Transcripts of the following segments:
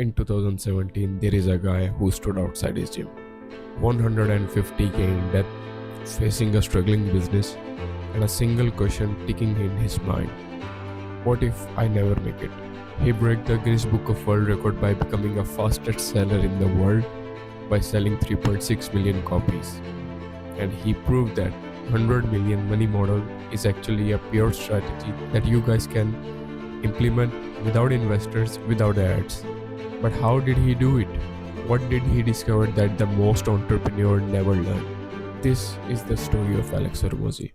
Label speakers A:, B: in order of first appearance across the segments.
A: In 2017, there is a guy who stood outside his gym, 150k in debt, facing a struggling business, and a single question ticking in his mind: what if I never make it? He broke the Guinness Book of World Record by becoming the fastest seller in the world by selling 3.6 million copies. And he proved that 100 million money model is actually a pure strategy that you guys can implement without investors, without ads. But how did he do it? What did he discover that the most entrepreneur never learn? This is the story of Alex Hormozi.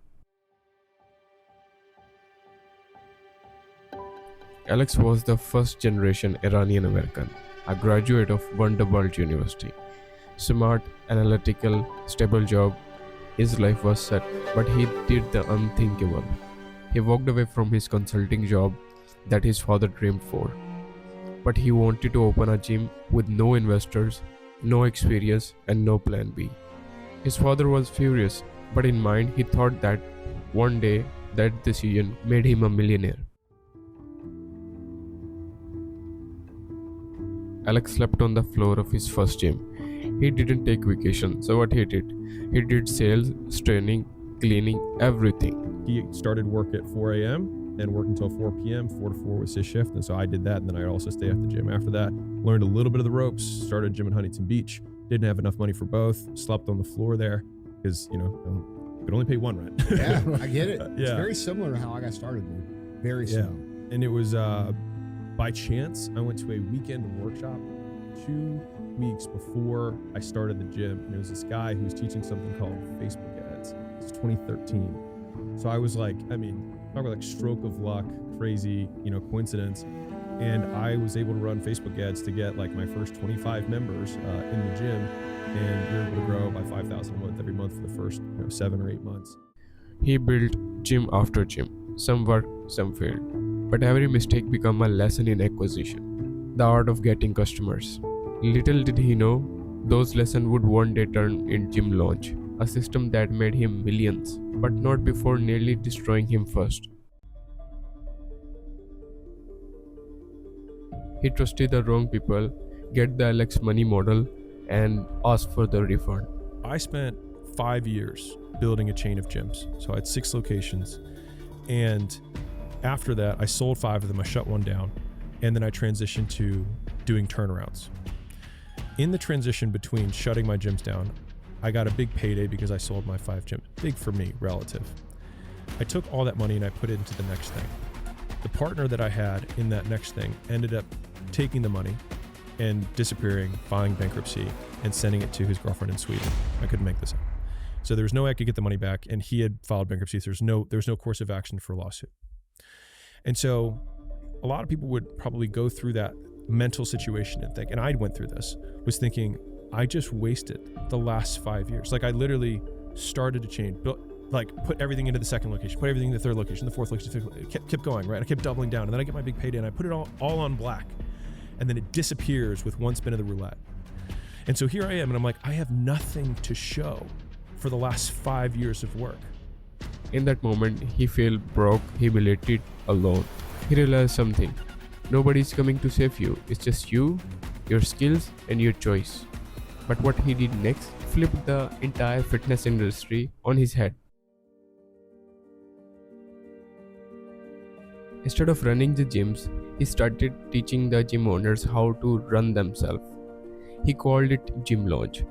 A: Alex was the first generation Iranian American, a graduate of Vanderbilt University. Smart, analytical, stable job. His life was set, but he did the unthinkable. He walked away from his consulting job that his father dreamed for. But he wanted to open a gym with no investors, no experience, and no plan B. His father was furious, but in mind he thought that one day that decision made him a millionaire. Alex slept on the floor of his first gym. He didn't take vacation, so what he did sales, training, cleaning, everything.
B: He started work at 4 a.m. and worked until 4 p.m. 4 to 4 was his shift, and so I did that, and then I'd also stay at the gym after that. Learned a little bit of the ropes, started a gym in Huntington Beach. Didn't have enough money for both, slept on the floor there, because, could only pay one rent.
C: Yeah, I get it. It's very similar to how I got started, dude. Very similar.
B: And it was by chance, I went to a weekend workshop 2 weeks before I started the gym, and it was this guy who was teaching something called Facebook ads. It's 2013. So I was like, talk about like stroke of luck, crazy, coincidence. And I was able to run Facebook ads to get like my first 25 members in the gym, and we were able to grow by 5,000 a month every month for the first 7 or 8 months.
A: He built gym after gym. Some worked, some failed. But every mistake became a lesson in acquisition, the art of getting customers. Little did he know, those lessons would one day turn in Gym Launch, a system that made him millions, but not before nearly destroying him first. He trusted the wrong people, get the Alex money model, and asked for the refund.
B: I spent 5 years building a chain of gyms. So I had 6 locations, and after that, I sold 5 of them, I shut one down, and then I transitioned to doing turnarounds. In the transition between shutting my gyms down, I got a big payday because I sold my 5 gyms. Big for me, relative. I took all that money and I put it into the next thing. The partner that I had in that next thing ended up taking the money and disappearing, filing bankruptcy, and sending it to his girlfriend in Sweden. I couldn't make this up. So there was no way I could get the money back, and he had filed bankruptcy. So there was no course of action for a lawsuit. And so a lot of people would probably go through that mental situation and think, and I went through this, was thinking, I just wasted the last 5 years. Like I literally started to change, put everything into the second location, put everything in the third location, the fourth location, fifth location, kept going, right? I kept doubling down, and then I get my big payday and I put it all on black, and then it disappears with one spin of the roulette. And so here I am, and I'm like, I have nothing to show for the last 5 years of work.
A: In that moment, he felt broke, humiliated, alone. He realized something. Nobody's coming to save you. It's just you, your skills, and your choice. But what he did next flipped the entire fitness industry on his head. Instead of running the gyms, he started teaching the gym owners how to run themselves. He called it Gym Launch,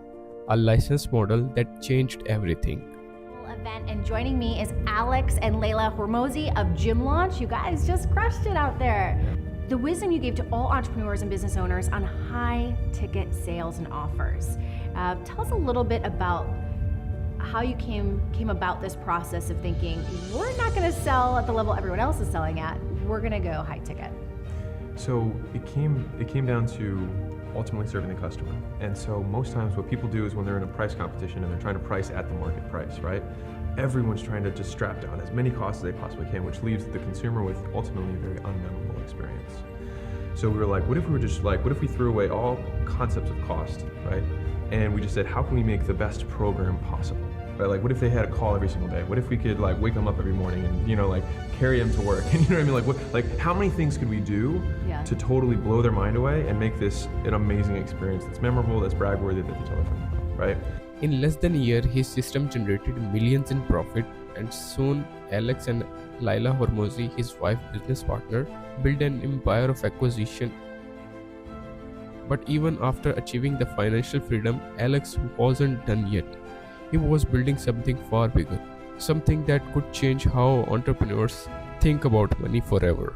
A: a license model that changed everything.
D: Event, and joining me is Alex and Layla Hormozi of Gym Launch. You guys just crushed it out there. The wisdom you gave to all entrepreneurs and business owners on high ticket sales and offers. Tell us a little bit about how you came about this process of thinking, we're not going to sell at the level everyone else is selling at, we're going to go high ticket.
E: So it came down to ultimately serving the customer. And so most times what people do is when they're in a price competition and they're trying to price at the market price, right? Everyone's trying to just strap down as many costs as they possibly can, which leaves the consumer with ultimately a very unmemorable experience. So we were like, what if we threw away all concepts of cost, right? And we just said, how can we make the best program possible? right? Like, what if they had a call every single day? What if we could like wake them up every morning and, you know, like carry them to work? And you know what I mean? Like, like how many things could we do to totally blow their mind away and make this an amazing experience that's memorable, that's brag-worthy, that they tell their friends about, right?
A: In less than a year, his system generated millions in profit, and soon Alex and Laila Hormozi, his wife business partner, built an empire of acquisition. But even after achieving the financial freedom, Alex wasn't done yet. He was building something far bigger, something that could change how entrepreneurs think about money forever.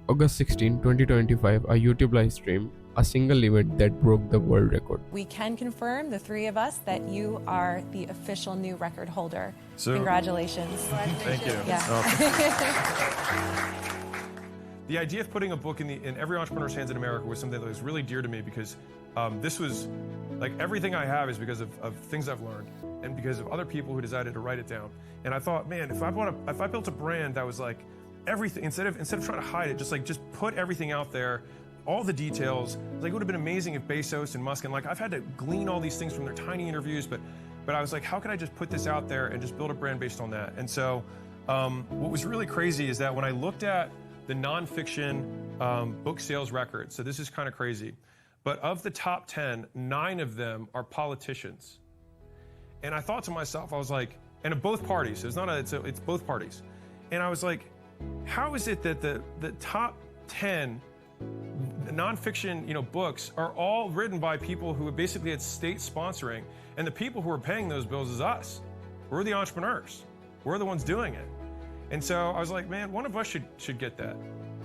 A: August 16, 2025, a YouTube live stream, a single event that broke the world record.
F: We can confirm, the three of us, that you are the official new record holder.
B: So,
F: congratulations.
B: Thank you.
F: Yeah.
B: The idea of putting a book in every entrepreneur's hands in America was something that was really dear to me, because this was like everything I have is because of things I've learned and because of other people who decided to write it down. And I thought, man, if I built a brand that was like everything, instead of trying to hide it, just put everything out there, all the details. Like, it would have been amazing if Bezos and Musk, and like I've had to glean all these things from their tiny interviews, but I was like, how can I just put this out there and just build a brand based on that? And so what was really crazy is that when I looked at the nonfiction book sales records, so this is kind of crazy, but of the top 10, 9 of them are politicians. And I thought to myself, I was like, and of both parties, it's both parties. And I was like, how is it that the top 10 nonfiction, books are all written by people who basically had state sponsoring, and the people who are paying those bills is us. We're the entrepreneurs. We're the ones doing it. And so I was like, man, one of us should get that.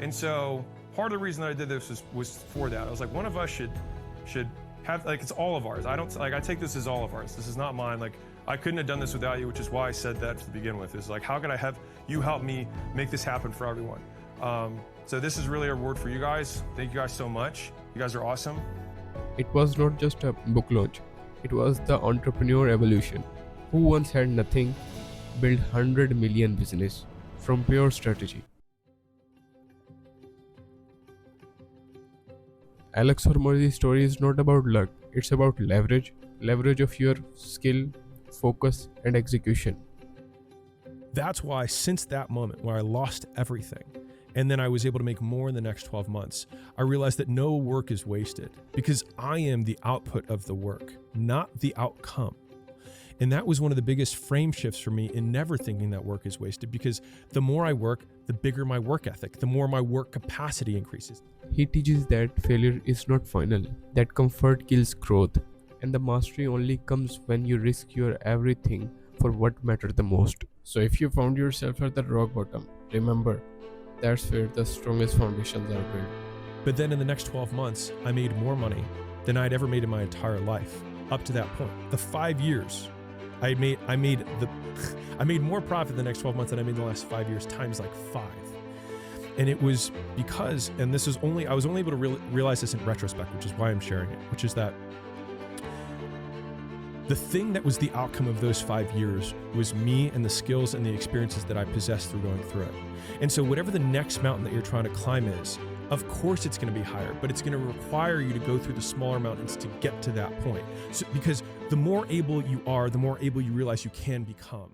B: And so part of the reason that I did this was for that. I was like, one of us should have, like, it's all of ours. I take this as all of ours. This is not mine. Like, I couldn't have done this without you, which is why I said that to begin with. Is like, how can I have you help me make this happen for everyone? So this is really a reward for you guys. Thank you guys so much. You guys are awesome.
A: It was not just a book launch, it was the entrepreneur evolution. Who once had nothing built 100 million business from pure strategy. Alex Hormozi's story is not about luck, it's about leverage of your skill, focus, and execution.
B: That's why, since that moment where I lost everything, and then I was able to make more in the next 12 months, I realized that no work is wasted, because I am the output of the work, not the outcome. And that was one of the biggest frame shifts for me in never thinking that work is wasted, because the more I work, the bigger my work ethic, the more my work capacity increases.
A: He teaches that failure is not final, that comfort kills growth, and the mastery only comes when you risk your everything for what matters the most. So if you found yourself at the rock bottom, remember, that's where the strongest foundations are built.
B: But then in the next 12 months, I made more money than I'd ever made in my entire life. Up to that point, the 5 years, I made more profit the next 12 months than I made in the last 5 years, times like 5. And it was because, and I was only able to realize this in retrospect, which is why I'm sharing it, which is that the thing that was the outcome of those 5 years was me and the skills and the experiences that I possessed through going through it. And so whatever the next mountain that you're trying to climb is, of course it's going to be higher, but it's going to require you to go through the smaller mountains to get to that point. So, because the more able you are, the more able you realize you can become.